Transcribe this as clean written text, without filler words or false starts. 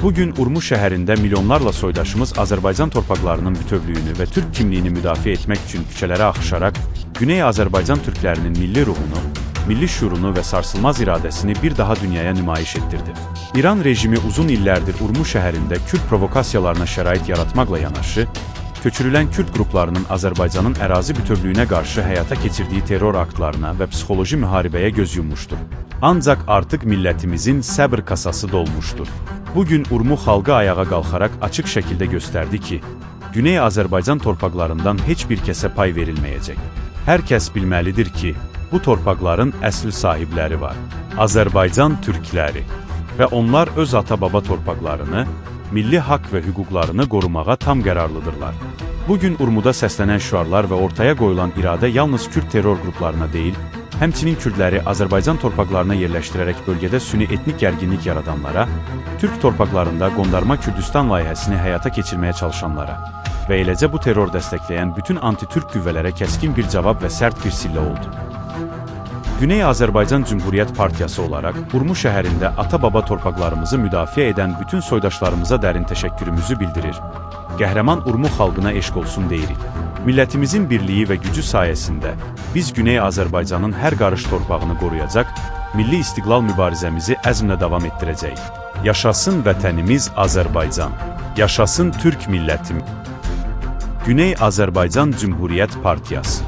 Bugün Urmu şəhərində milyonlarla soydaşımız Azərbaycan torpaqlarının bütövlüyünü və Türk kimliyini müdafiə etmək üçün küçələrə axışaraq, Güney Azərbaycan türklərinin milli ruhunu, milli şüurunu və sarsılmaz iradəsini bir daha dünyaya nümayiş etdirdi. İran rejimi uzun illərdir Urmu şəhərində Kürd provokasiyalarına şərait yaratmaqla yanaşı, köçürülən Kürd qruplarının Azərbaycanın ərazi bütövlüyünə qarşı həyata keçirdiyi terror aktlarına və psixoloji müharibəyə göz yummuşdur. Ancaq artıq millətimizin səbr kasası dolmuşdur. Bugün Urmu xalqı ayağa qalxaraq açıq şəkildə göstərdi ki, Güney Azərbaycan torpaqlarından heç bir kəsə pay verilməyəcək. Hər kəs bilməlidir ki, bu torpaqların əsl sahibləri var. Azərbaycan türkləri və onlar öz ata-baba torpaqlarını, milli haqq və hüquqlarını qorumağa tam qərarlıdırlar. Bugün Urmuda səslənən şüarlar və ortaya qoyulan iradə yalnız Kürd terror qruplarına deyil, həmçinin Kürdləri Azərbaycan torpaqlarına yerləşdirərək bölgədə süni etnik gərginlik yaradanlara, Türk torpaqlarında qondarma Kürdistan layihəsini həyata keçirməyə çalışanlara və eləcə bu terror dəstəkləyən bütün anti-Türk qüvvələrə kəskin bir cavab və sərt bir sillə oldu. Güney Azərbaycan Cümhuriyyət Partiyası olaraq Urmu şəhərində ata-baba torpaqlarımızı müdafiə edən bütün soydaşlarımıza dərin təşəkkürümüzü bildirir. Qəhrəman Urmu xalqına eşq olsun deyirik. Millətimizin birliyi və gücü sayəsində biz Güney Azərbaycanın hər qarış torpağını qoruyacaq, milli istiqlal mübarizəmizi əzmlə davam etdirəcəyik. Yaşasın vətənimiz Azərbaycan, yaşasın Türk millətim. Güney Azərbaycan Cümhuriyyət Partiyası.